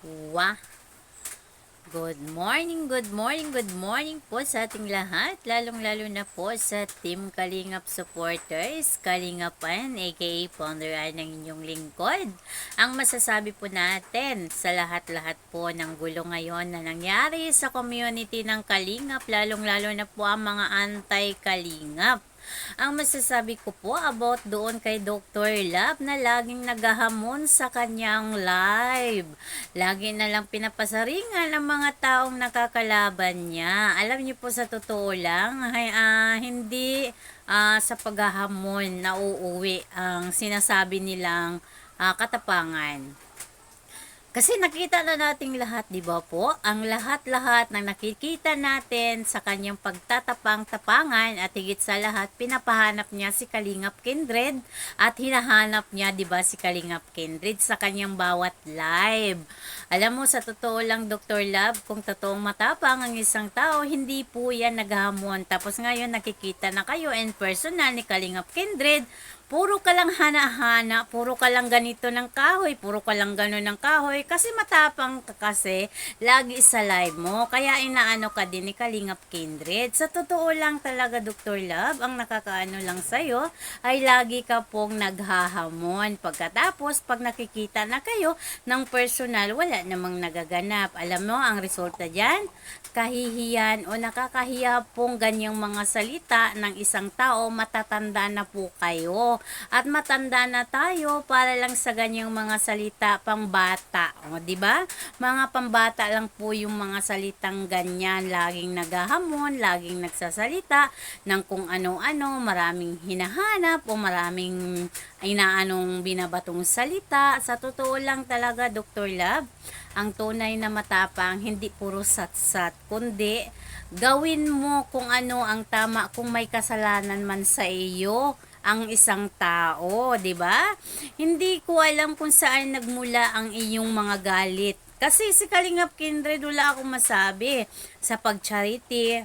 Wah! Good morning, good morning, good morning po sa ating lahat, lalong-lalo na po sa Team Kalingap supporters, Kalingapan, aka founder ng inyong lingkod. Ang masasabi po natin sa lahat-lahat po ng gulo ngayon na nangyari sa community ng Kalingap, lalong-lalo na po ang mga anti-Kalingap. Ang masasabi ko po about doon kay Dr. Love na laging naghahamon sa kanyang live. Lagi na lang pinapasaringan ang mga taong nakakalaban niya. Alam niyo po sa totoo lang, hindi sa paghahamon na uuwi ang sinasabi nilang katapangan. Kasi nakita na nating lahat, di ba po? Ang lahat-lahat na nakikita natin sa kanyang pagtatapang-tapangan at higit sa lahat, pinapahanap niya si Kalingap Kindred at hinahanap niya, di ba, si Kalingap Kindred sa kanyang bawat live. Alam mo, sa totoo lang, Dr. Love, kung totoong matapang ang isang tao, hindi po yan naghamon. Tapos ngayon, nakikita na kayo in personal ni Kalingap Kindred, puro ka lang hana-hana, puro ka lang ganito ng kahoy, puro ka lang gano'n ng kahoy, kasi matapang ka kasi, lagi sa live mo, kaya inaano ka din ni Kalingap Kindred. Sa totoo lang talaga, Dr. Love, ang nakakaano lang sa'yo, ay lagi ka pong naghahamon. Pagkatapos, pag nakikita na kayo ng personal, wala namang nagaganap. Alam mo, ang resulta dyan, kahihiyan o nakakahiya pong ganyang mga salita ng isang tao, matatanda na po kayo. At matanda na tayo para lang sa ganyang mga salita pambata. O, di ba? Mga pambata lang po yung mga salitang ganyan, laging naghahamon, laging nagsasalita ng kung ano-ano, maraming hinahanap o maraming inaanong binabatong salita. Sa totoo lang talaga, Dr. Love, ang tunay na matapang, hindi puro satsat, kundi gawin mo kung ano ang tama kung may kasalanan man sa iyo ang isang tao, 'di ba? Hindi ko alam kung saan nagmula ang iyong mga galit. Kasi si Kalingap Kindred, wala akong masabi sa pag-charity.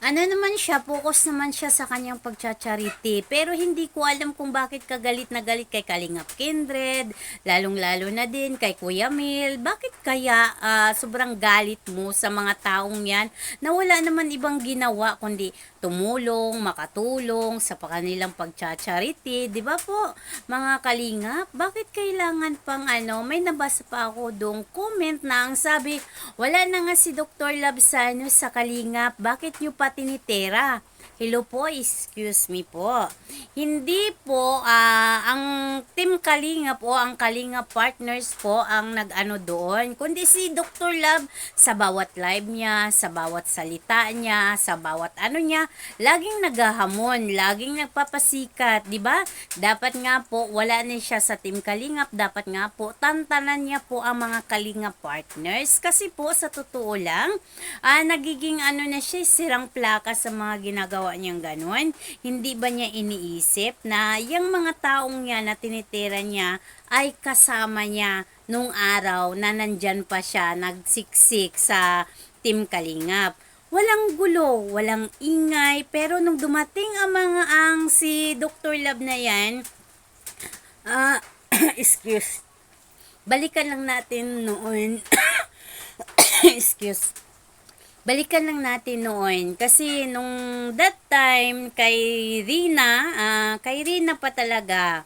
Ano naman siya, focus naman siya sa kanyang pagcha-charity. Pero hindi ko alam kung bakit ka galit na galit kay Kalingap Kindred, lalong-lalo na din kay Kuya Mil. Bakit kaya sobrang galit mo sa mga taong yan na wala naman ibang ginawa kundi tumulong, makatulong sa kanilang pagcha-charity, 'di ba po? Mga Kalingap, bakit kailangan pang may nabasa pa ako dong comment na ang sabi, wala na nga si Dr. Labsano sa Kalingap, bakit nyo pa tinitira? Hello po, excuse me po. Hindi po ang Team Kalingap o ang Kalingap Partners po ang nag-ano doon, kundi si Dr. Love sa bawat live niya, sa bawat salita niya, sa bawat ano niya, laging naghahamon, laging nagpapasikat, di ba? Dapat nga po wala na siya sa Team Kalingap, dapat nga po tantanan niya po ang mga Kalingap Partners kasi po sa totoo lang, nagiging na siya, sirang plaka sa mga ginagawa niyang ganun. Hindi ba niya iniisip na yung mga taong niya na tinitira niya ay kasama niya nung araw na nandyan pa siya nagsiksik sa Team Kalingap? Walang gulo, walang ingay, pero nung dumating ang si Dr. Love na yan, excuse, balikan lang natin noon, excuse, balikan lang natin noon kasi nung that time kay Rina pa talaga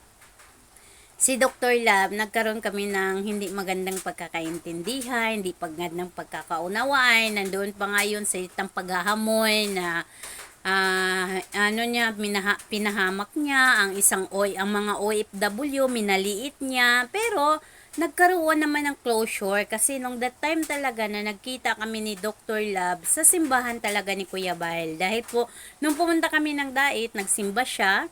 si Dr. Love, nagkaroon kami ng hindi magandang pagkakaintindihan, hindi magandang pagkakaunawaan, nandoon pa nga yun sa itang paghahamon na pinahamak niya ang ang mga OFW, minaliit niya, pero nagkaroon naman ng closure kasi nung that time talaga na nagkita kami ni Dr. Love sa simbahan talaga ni Kuya Bael. Dahil po, nung pumunta kami ng Dait, nagsimba siya.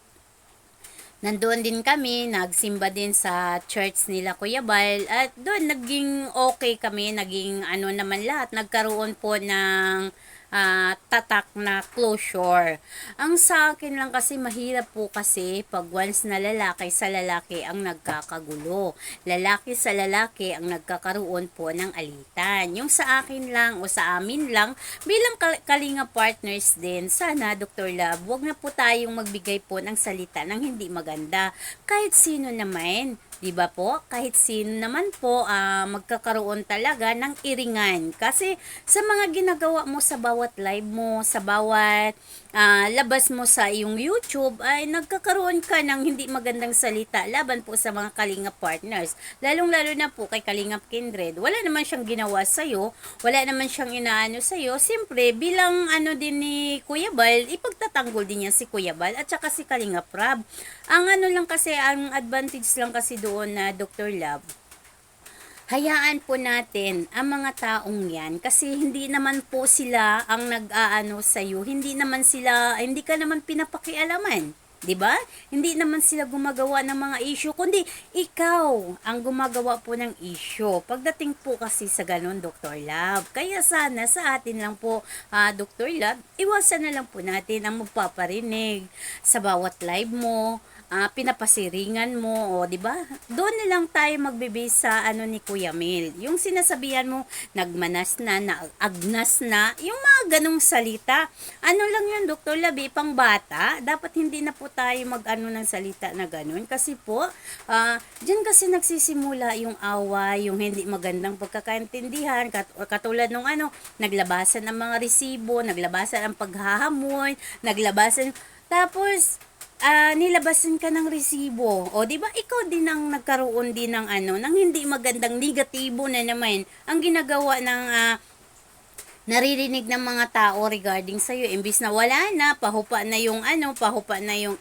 Nandoon din kami, nagsimba din sa church nila Kuya Bael. At doon, naging okay kami, naging naman lahat. Nagkaroon po ng tatak na closure. Ang sa akin lang kasi mahirap po kasi pag once na lalaki sa lalaki ang nagkakagulo. Lalaki sa lalaki ang nagkakaroon po ng alitan. Yung sa akin lang o sa amin lang bilang kalinga partners din, sana Dr. Love, wag na po tayong magbigay po ng salita ng hindi maganda. Kahit sino naman, 'Di ba po? Kahit sino naman po magkakaroon talaga ng iringan. Kasi sa mga ginagawa mo sa bawat live mo, sa bawat labas mo sa iyong YouTube ay nagkakaroon ka ng hindi magandang salita laban po sa mga Kalingap partners. Lalong-lalo na po kay Kalingap Kindred. Wala naman siyang ginawa sa iyo, wala naman siyang inaano sa iyo. Siyempre, bilang ano din ni Kuya Bal, ipagtatanggol din niya si Kuya Bal at saka si Kalingap Rab. Ang ano lang kasi, ang advantage lang kasi doon na Dr. Love, hayaan po natin ang mga taong yan kasi hindi naman po sila ang nag-aano sa iyo, hindi ka naman pinapakialaman. 'Di ba? Hindi naman sila gumagawa ng mga issue, kundi ikaw ang gumagawa po ng issue. Pagdating po kasi sa ganun, Dr. Love. Kaya sana sa atin lang po, Dr. Love, iwasan na lang po natin ang magpaparinig sa bawat live mo, pinapasiringan mo, o 'di ba? Doon na lang tayo magbe-base sa ano ni Kuya Mil. Yung sinasabihan mo, nagmanas na, naagnas na, yung mga ganong salita. Ano lang yun, Dr. Labi, pang bata. Dapat hindi na po tayo mag-ano ng salita na ganon. Kasi po, dyan kasi nagsisimula yung away, yung hindi magandang pagkakaintindihan, katulad nung ano, naglabasan ang mga resibo, naglabasan ang paghahamon, tapos, nilabasan ka ng resibo. O, di ba ikaw din ang nagkaroon din ng ano, ng hindi magandang negatibo na naman ang ginagawa ng naririnig ng mga tao regarding sa iyo. Imbis na wala na, pahupa na yung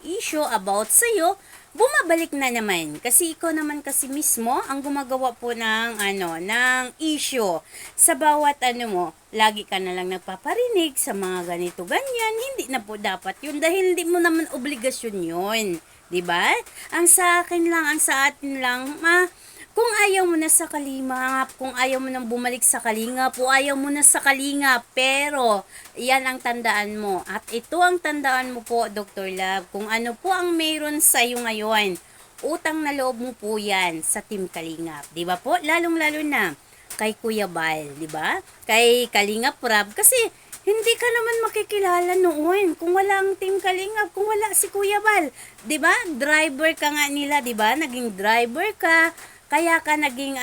issue about sa iyo, bumabalik na naman. Kasi ikaw naman kasi mismo ang gumagawa po ng ng issue. Sa bawat mo, lagi ka na lang nagpaparinig sa mga ganito ganyan. Hindi na po dapat yun dahil hindi mo naman obligasyon yun. 'Di ba? Ang sa atin lang, kung ayaw mo na sa Kalingap, kung ayaw mo nang bumalik sa Kalingap, o ayaw mo na sa Kalingap, pero yan ang tandaan mo. At ito ang tandaan mo po, Dr. Love, kung ano po ang mayroon sa iyo ngayon. Utang na loob mo po yan sa Team Kalingap. Di ba po? Lalong-lalo na kay Kuya Bal, di ba? Kay Kalingap Rab, kasi hindi ka naman makikilala noon kung wala ang Team Kalingap, kung wala si Kuya Bal. 'Di ba? Driver ka nga nila, 'di ba? Naging driver ka, kaya ka naging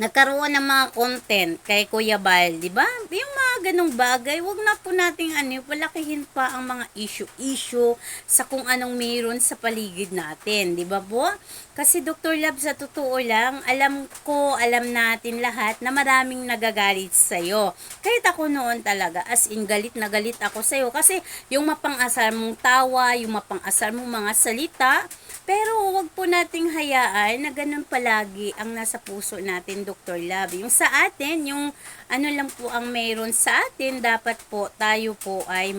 nagkaroon ng mga content kay Kuya Bal, di ba? Yung mga ganong bagay, wag na po nating palakihin pa ang mga issue sa kung anong mayroon sa paligid natin, di ba po? Kasi Dr. Love, sa totoo lang, alam natin lahat na maraming nagagalit sa'yo. Kahit ako noon talaga, as in galit na galit ako sa'yo. Kasi yung mapang-asar mong tawa, yung mapang-asar mong mga salita, pero wag po nating hayaan na ganun palagi ang nasa puso natin, Dr. Love. Yung sa atin, yung lang po ang mayroon sa atin, dapat po tayo po ay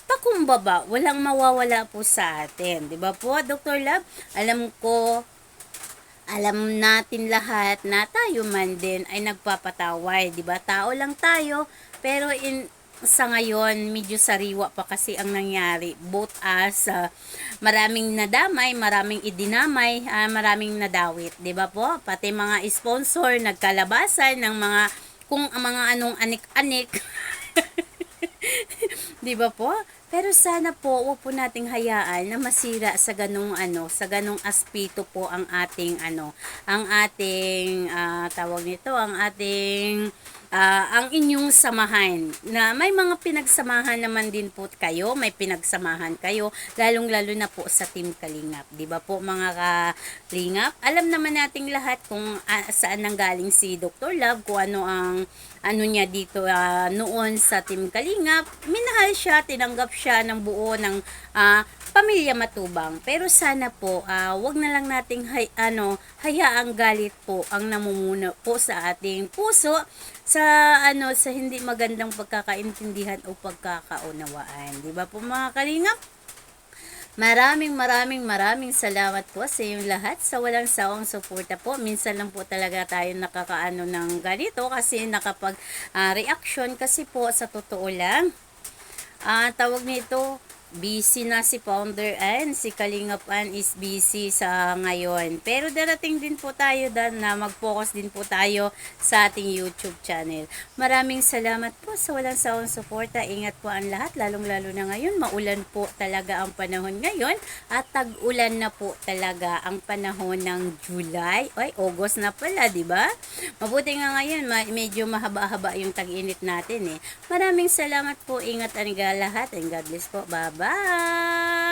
pakumbaba. Walang mawawala po sa atin. 'Di ba po, Dr. Love? Alam natin lahat na tayo man din ay nagpapatawad, 'di ba? Tao lang tayo, pero sa ngayon, medyo sariwa pa kasi ang nangyari. Both as maraming nadamay, maraming idinamay, maraming nadawit. 'Di ba po? Pati mga sponsor, nagkalabasan ng mga anong anik-anik. 'Di ba po? Pero sana po, wag po nating hayaan na masira sa ganung aspeto po ang ating tawag nito, ang inyong samahan. Na may mga pinagsamahan naman din po kayo, may pinagsamahan kayo, lalong-lalo na po sa Team Kalingap. 'Di ba po mga Kalingap? Alam naman nating lahat kung saan nanggaling si Dr. Love, kung ano niya dito noon sa Team Kalingap. Minahal siya, tinanggap siya ng buo ng pamilya Matubang. Pero sana po, wag na lang nating hayaang galit po ang namumuno po sa ating puso sa hindi magandang pagkakaintindihan o pagkakaunawaan. 'Di ba po mga Kalingap? Maraming salamat po sa inyong lahat sa walang sawang suporta po. Minsan lang po talaga tayo nakakaano ng ganito kasi reaction kasi po sa totoo lang. Tawag nito, busy na si Founder Ann, si Kalingap Ann is busy sa ngayon. Pero darating din po tayo na mag-focus din po tayo sa ating YouTube channel. Maraming salamat po sa walang sawang suporta. Ingat po ang lahat, lalong-lalo na ngayon. Maulan po talaga ang panahon ngayon at tag-ulan na po talaga ang panahon ng July. Ay, August na pala, di ba? Mabuti nga ngayon, medyo mahaba-haba yung tag-init natin eh. Maraming salamat po, ingat ang lahat, and God bless po. Bye-bye!